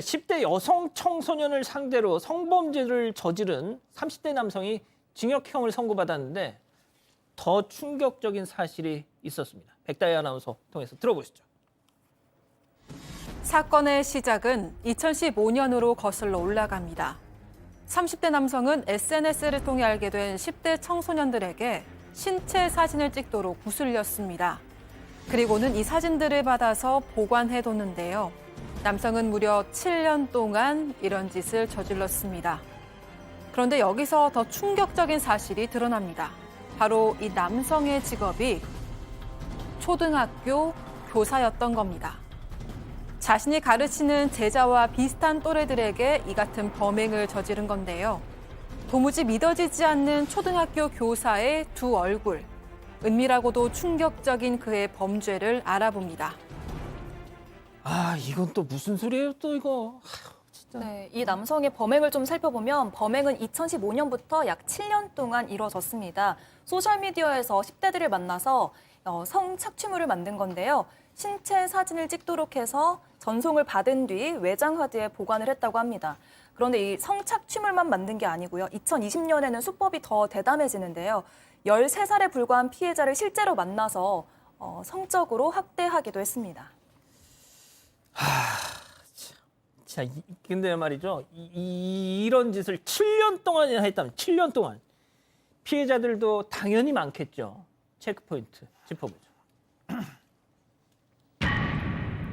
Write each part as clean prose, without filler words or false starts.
10대 여성 청소년을 상대로 성범죄를 저지른 30대 남성이 징역형을 선고받았는데 더 충격적인 사실이 있었습니다. 백다희 아나운서 통해서 들어보시죠. 사건의 시작은 2015년으로 거슬러 올라갑니다. 30대 남성은 SNS를 통해 알게 된 10대 청소년들에게 신체 사진을 찍도록 구슬렸습니다. 그리고는 이 사진들을 받아서 보관해뒀는데요. 남성은 무려 7년 동안 이런 짓을 저질렀습니다. 그런데 여기서 더 충격적인 사실이 드러납니다. 바로 이 남성의 직업이 초등학교 교사였던 겁니다. 자신이 가르치는 제자와 비슷한 또래들에게 이 같은 범행을 저지른 건데요. 도무지 믿어지지 않는 초등학교 교사의 두 얼굴. 은밀하고도 충격적인 그의 범죄를 알아봅니다. 아, 이건 또 무슨 소리예요, 또 이거. 진짜. 네, 이 남성의 범행을 좀 살펴보면 범행은 2015년부터 약 7년 동안 이뤄졌습니다. 소셜미디어에서 10대들을 만나서 성착취물을 만든 건데요. 신체 사진을 찍도록 해서 전송을 받은 뒤 외장 하드에 보관을 했다고 합니다. 그런데 이 성착취물만 만든 게 아니고요. 2020년에는 수법이 더 대담해지는데요. 13살에 불과한 피해자를 실제로 만나서 성적으로 학대하기도 했습니다. 자, 근데 말이죠. 이런 짓을 7년 동안이나 했다면 7년 동안 피해자들도 당연히 많겠죠. 체크포인트 짚어보죠.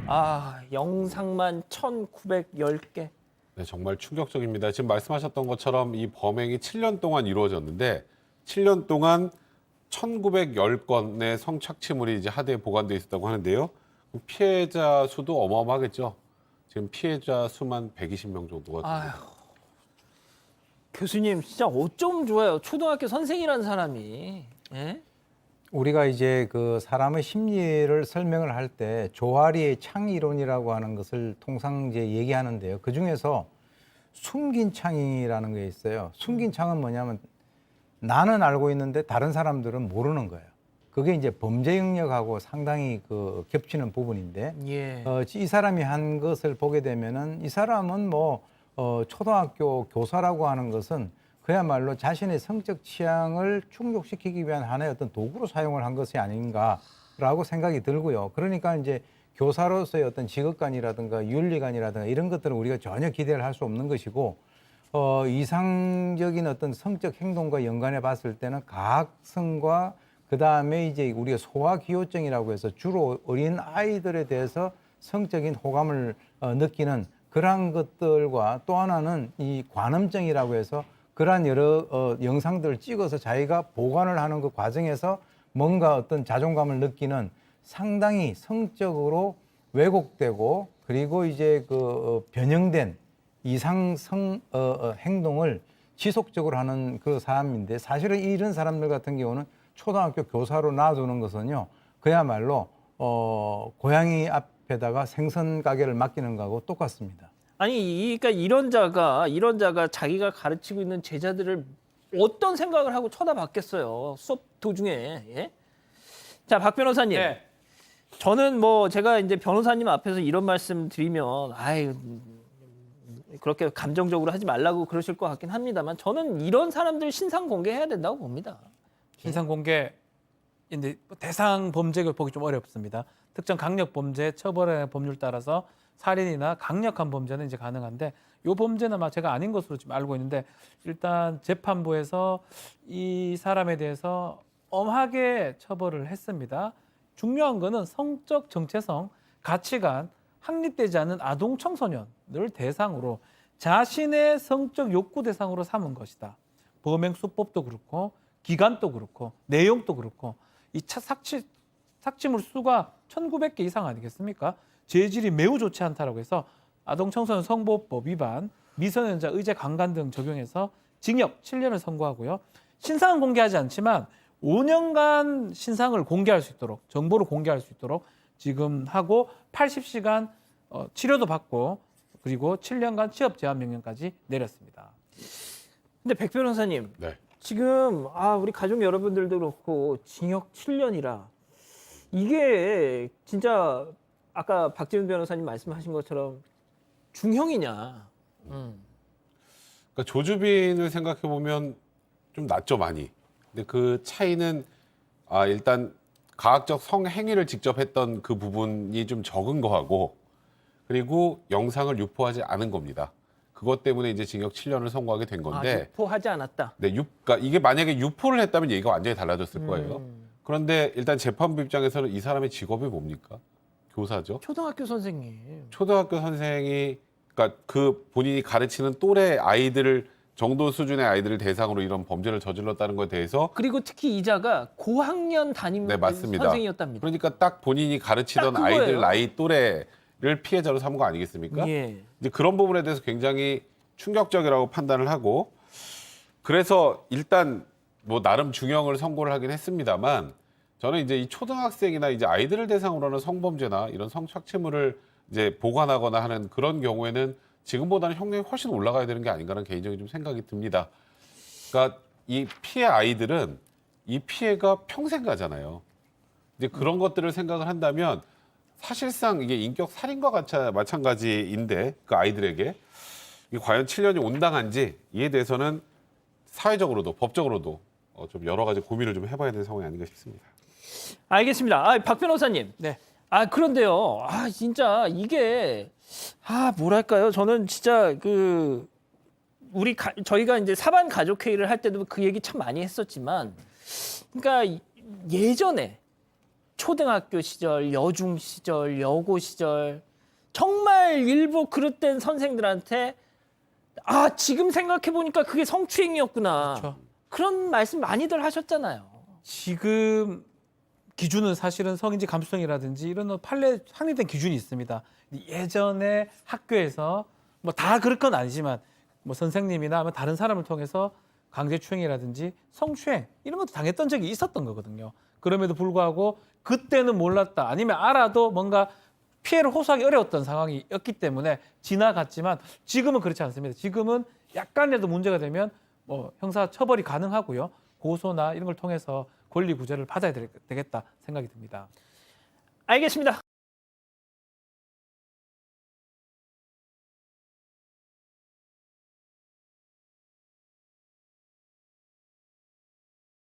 아, 영상만 1,910개. 네, 정말 충격적입니다. 지금 말씀하셨던 것처럼 이 범행이 7년 동안 이루어졌는데 7년 동안 1,910건의 성착취물이 이제 하드에 보관돼 있었다고 하는데요. 피해자 수도 어마어마하겠죠. 지금 피해자 수만 120명 정도가 됩니다. 아휴, 교수님 진짜 어쩜 좋아요. 초등학교 선생이라는 사람이. 예? 우리가 이제 그 사람의 심리를 설명을 할 때 조하리의 창이론이라고 하는 것을 통상 이제 얘기하는데요. 그 중에서 숨긴 창이라는 게 있어요. 숨긴 창은 뭐냐면 나는 알고 있는데 다른 사람들은 모르는 거예요. 그게 이제 범죄 영역하고 상당히 그 겹치는 부분인데, 예. 이 사람이 한 것을 보게 되면은 이 사람은 초등학교 교사라고 하는 것은 그야말로 자신의 성적 취향을 충족시키기 위한 하나의 어떤 도구로 사용을 한 것이 아닌가라고 생각이 들고요. 그러니까 이제 교사로서의 어떤 직업관이라든가 윤리관이라든가 이런 것들은 우리가 전혀 기대를 할 수 없는 것이고, 이상적인 어떤 성적 행동과 연관해 봤을 때는 가학성과 그 다음에 이제 우리가 소아기호증이라고 해서 주로 어린 아이들에 대해서 성적인 호감을 느끼는 그러한 것들과 또 하나는 이 관음증이라고 해서 그러한 여러 영상들을 찍어서 자기가 보관을 하는 그 과정에서 뭔가 어떤 자존감을 느끼는 상당히 성적으로 왜곡되고 그리고 이제 그 변형된 이상성 행동을 지속적으로 하는 그 사람인데, 사실은 이런 사람들 같은 경우는 초등학교 교사로 놔두는 것은요, 그야말로 고양이 앞에다가 생선 가게를 맡기는 거하고 똑같습니다. 아니, 그러니까 이런 자가 자기가 가르치고 있는 제자들을 어떤 생각을 하고 쳐다봤겠어요. 수업 도중에. 예? 자, 박 변호사님. 네. 저는 제가 이제 변호사님 앞에서 이런 말씀 드리면 그렇게 감정적으로 하지 말라고 그러실 것 같긴 합니다만, 저는 이런 사람들 신상 공개해야 된다고 봅니다. 신상 공개인데 대상 범죄를 보기 좀 어렵습니다. 특정 강력 범죄 처벌의 법률 따라서 살인이나 강력한 범죄는 이제 가능한데, 이 범죄는 제가 아닌 것으로 지금 알고 있는데, 일단 재판부에서 이 사람에 대해서 엄하게 처벌을 했습니다. 중요한 거는 성적 정체성, 가치관, 확립되지 않는 아동 청소년을 대상으로 자신의 성적 욕구 대상으로 삼은 것이다. 범행 수법도 그렇고 기간도 그렇고 내용도 그렇고 이 삭취물 수가 1,900개 이상 아니겠습니까? 죄질이 매우 좋지 않다라고 해서 아동 청소년 성보호법 위반, 미성년자 의제 강간 등 적용해서 징역 7년을 선고하고요. 신상은 공개하지 않지만 5년간 신상을 공개할 수 있도록, 정보를 공개할 수 있도록 지금 하고 80시간 치료도 받고 그리고 7년간 취업 제한 명령까지 내렸습니다. 근데 백 변호사님, 네. 지금 우리 가족 여러분들도 그렇고 징역 7년이라 이게 진짜 아까 박지훈 변호사님 말씀하신 것처럼 중형이냐. 그러니까 조주빈을 생각해 보면 좀 낫죠 많이. 근데 그 차이는 일단 가학적 성행위를 직접 했던 그 부분이 좀 적은 거하고 그리고 영상을 유포하지 않은 겁니다. 그것 때문에 이제 징역 7년을 선고하게 된 건데. 유포하지 않았다. 네, 그러니까 이게 만약에 유포를 했다면 얘기가 완전히 달라졌을 거예요. 음. 그런데 일단 재판부 입장에서는 이 사람의 직업이 뭡니까? 교사죠. 초등학교 선생님. 초등학교 선생이 그러니까 그 본인이 가르치는 또래 아이들을 정도 수준의 아이들을 대상으로 이런 범죄를 저질렀다는 것에 대해서 그리고 특히 이자가 고학년 담임 네, 맞습니다. 선생이었답니다. 그러니까 딱 본인이 가르치던 딱 그거예요. 아이들 나이 또래를 피해자로 삼은 거 아니겠습니까? 예. 이제 그런 부분에 대해서 굉장히 충격적이라고 판단을 하고 그래서 일단 뭐 나름 중형을 선고를 하긴 했습니다만 저는 이제 이 초등학생이나 이제 아이들을 대상으로 하는 성범죄나 이런 성착취물을 이제 보관하거나 하는 그런 경우에는 지금보다는 형량이 훨씬 올라가야 되는 게 아닌가라는 개인적인 좀 생각이 듭니다. 그러니까 이 피해 아이들은 이 피해가 평생 가잖아요. 이제 그런 것들을 생각을 한다면 사실상 이게 인격 살인과 마찬가지인데 그 아이들에게 이게 과연 7년이 온당한지 이에 대해서는 사회적으로도 법적으로도 좀 여러 가지 고민을 좀 해봐야 되는 상황이 아닌가 싶습니다. 알겠습니다. 박 변호사님. 네. 그런데요. 진짜 이게 뭐랄까요? 저는 진짜 저희가 이제 사반 가족 회의를 할 때도 그 얘기 참 많이 했었지만 그러니까 예전에 초등학교 시절, 여중 시절, 여고 시절 정말 일부 그릇된 선생들한테 지금 생각해 보니까 그게 성추행이었구나. 그렇죠. 그런 말씀 많이들 하셨잖아요. 지금 기준은 사실은 성인지 감수성이라든지 이런 판례 확립된 기준이 있습니다. 예전에 학교에서 뭐 다 그럴 건 아니지만 뭐 선생님이나 아니면 다른 사람을 통해서 강제추행이라든지 성추행 이런 것도 당했던 적이 있었던 거거든요. 그럼에도 불구하고 그때는 몰랐다 아니면 알아도 뭔가 피해를 호소하기 어려웠던 상황이었기 때문에 지나갔지만 지금은 그렇지 않습니다. 지금은 약간이라도 문제가 되면 뭐 형사 처벌이 가능하고요. 고소나 이런 걸 통해서 권리 구제를 받아야 되겠다 생각이 듭니다. 알겠습니다.